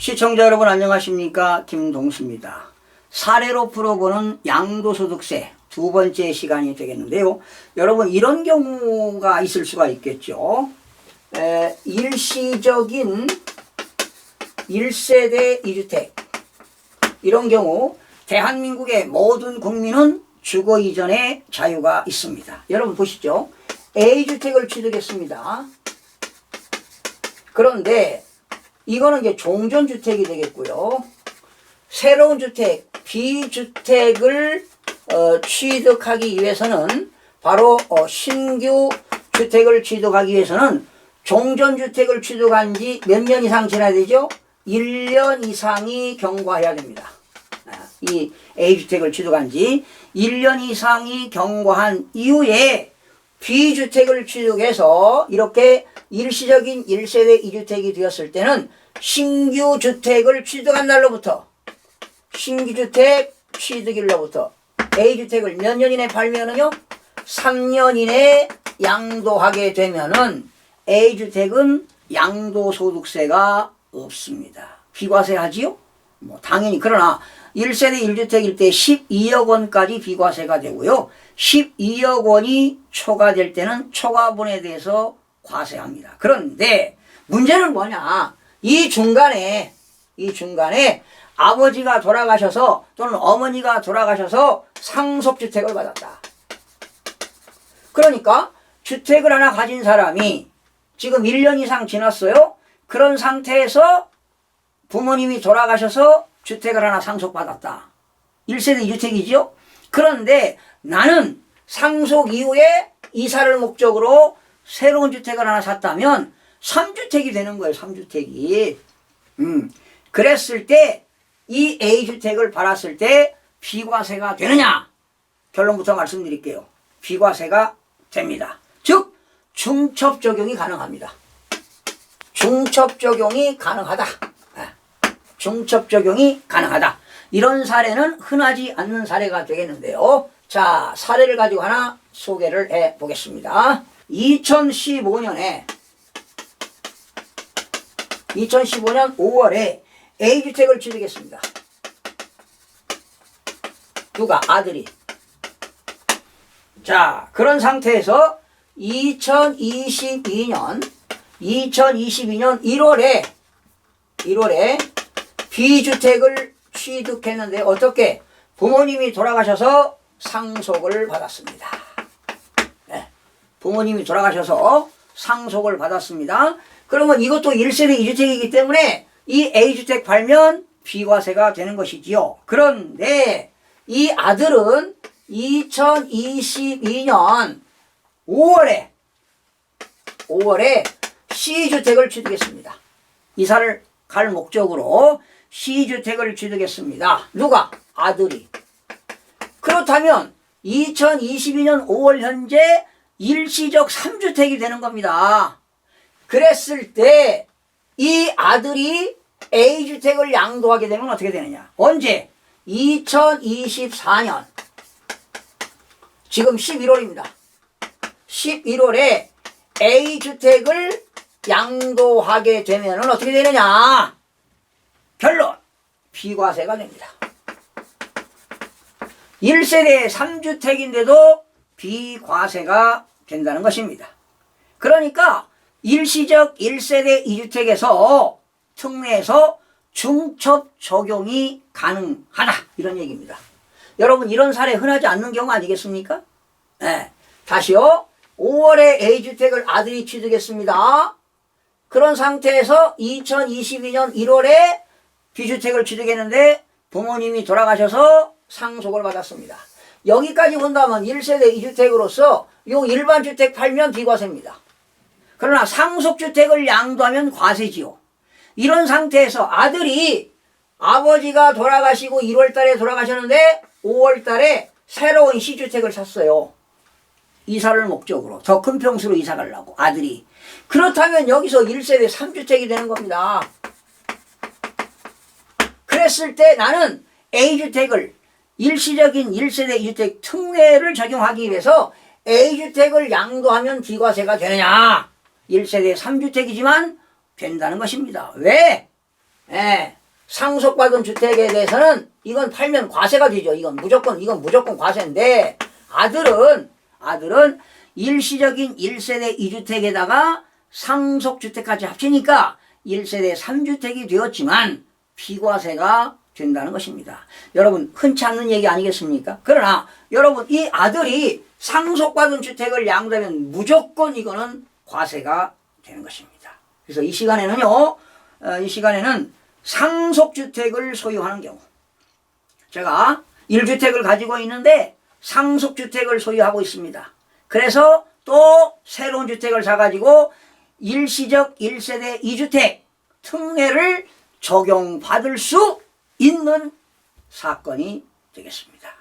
시청자 여러분 안녕하십니까? 김동수입니다. 사례로 풀어보는 양도소득세 두 번째 시간이 되겠는데요. 여러분 이런 경우가 있을 수가 있겠죠. 일시적인 1세대 2주택 이런 경우 대한민국의 모든 국민은 주거 이전의 자유가 있습니다. 여러분 보시죠. A주택을 취득했습니다. 그런데 이거는 이제 종전주택이 되겠고요. 새로운 주택, B주택을 취득하기 위해서는 바로 신규 주택을 취득하기 위해서는 종전주택을 취득한 지 몇 년 이상 지나야 되죠? 1년 이상이 경과해야 됩니다. 이 A주택을 취득한 지 1년 이상이 경과한 이후에 B주택을 취득해서 이렇게 일시적인 1세대 2주택이 되었을 때는 신규 주택을 취득한 날로부터 신규 주택 취득일로부터 A주택을 몇 년 이내 팔면은요 3년 이내 양도하게 되면은 A주택은 양도소득세가 없습니다. 비과세 하지요? 뭐 당연히. 그러나 1세대 1주택일 때 12억 원까지 비과세가 되고요. 12억 원이 초과될 때는 초과분에 대해서 과세합니다. 그런데 문제는 뭐냐? 이 중간에 아버지가 돌아가셔서 또는 어머니가 돌아가셔서 상속주택을 받았다. 그러니까 주택을 하나 가진 사람이 지금 1년 이상 지났어요. 그런 상태에서 부모님이 돌아가셔서 주택을 하나 상속받았다. 1세대 2주택이죠. 그런데 나는 상속 이후에 이사를 목적으로 새로운 주택을 하나 샀다면 3주택이 되는 거예요. 3주택이. 그랬을 때 이 A주택을 받았을 때 비과세가 되느냐? 결론부터 말씀드릴게요. 비과세가 됩니다. 즉 중첩 적용이 가능합니다. 중첩 적용이 가능하다. 중첩 적용이 가능하다. 이런 사례는 흔하지 않는 사례가 되겠는데요. 자, 사례를 가지고 하나 소개를 해 보겠습니다. 2015년 5월에 A주택을 취득했습니다. 누가? 아들이. 자, 그런 상태에서 2022년 1월에 B주택을 취득했는데 어떻게? 부모님이 돌아가셔서 상속을 받았습니다. 네, 부모님이 돌아가셔서 상속을 받았습니다. 그러면 이것도 1세대 2주택이기 때문에 이 A주택 팔면 비과세가 되는 것이지요. 그런데 이 아들은 2022년 5월에 C주택을 취득했습니다. 이사를 갈 목적으로 C주택을 취득했습니다. 누가? 아들이. 그렇다면 2022년 5월 현재 일시적 3주택이 되는 겁니다. 그랬을 때 이 아들이 A주택을 양도하게 되면 어떻게 되느냐? 언제? 2024년 지금 11월입니다. 11월에 A주택을 양도하게 되면 어떻게 되느냐? 결론! 비과세가 됩니다. 1세대 3주택인데도 비과세가 된다는 것입니다. 그러니까 일시적 1세대 2주택에서 특례에서 중첩 적용이 가능하다. 이런 얘기입니다. 여러분 이런 사례 흔하지 않는 경우 아니겠습니까? 네. 다시요. 5월에 A주택을 아들이 취득했습니다. 그런 상태에서 2022년 1월에 B주택을 취득했는데 부모님이 돌아가셔서 상속을 받았습니다. 여기까지 본다면 1세대 2주택으로서 요 일반 주택 팔면 비과세입니다. 그러나 상속주택을 양도하면 과세지요. 이런 상태에서 아들이 아버지가 돌아가시고 1월 달에 돌아가셨는데 5월 달에 새로운 C주택을 샀어요. 이사를 목적으로 더 큰 평수로 이사 가려고 아들이. 그렇다면 여기서 1세대 3주택이 되는 겁니다. 그랬을 때 나는 A주택을 일시적인 1세대 2주택 특례를 적용하기 위해서 A주택을 양도하면 비과세가 되느냐? 1세대 3주택이지만 된다는 것입니다. 왜? 예, 상속받은 주택에 대해서는 이건 팔면 과세가 되죠. 이건 무조건 과세인데 아들은 일시적인 1세대 2주택에다가 상속주택까지 합치니까 1세대 3주택이 되었지만 비과세가 된다는 것입니다. 여러분 흔치 않는 얘기 아니겠습니까? 그러나 여러분 이 아들이 상속받은 주택을 양도하면 무조건 이거는 과세가 되는 것입니다. 그래서 이 시간에는요, 이 시간에는 상속주택을 소유하는 경우, 제가 1주택을 가지고 있는데 상속주택을 소유하고 있습니다. 그래서 또 새로운 주택을 사가지고 일시적 1세대 2주택 특례를 적용받을 수 있는 사건이 되겠습니다.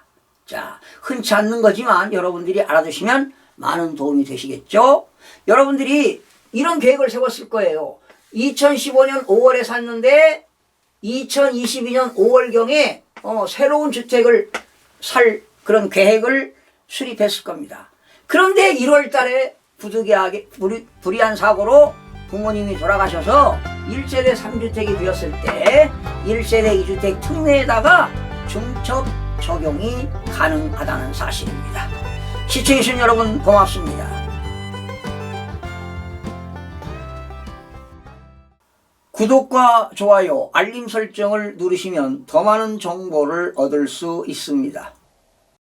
자, 흔치 않는 거지만 여러분들이 알아두시면 많은 도움이 되시겠죠? 여러분들이 이런 계획을 세웠을 거예요. 2015년 5월에 샀는데 2022년 5월경에 새로운 주택을 살 그런 계획을 수립했을 겁니다. 그런데 1월 달에 부득이하게 불의한 사고로 부모님이 돌아가셔서 1세대 3주택이 되었을 때 1세대 2주택 특례에다가 중첩 적용이 가능하다는 사실입니다. 시청해주신 여러분 고맙습니다. 구독과 좋아요, 알림 설정을 누르시면 더 많은 정보를 얻을 수 있습니다.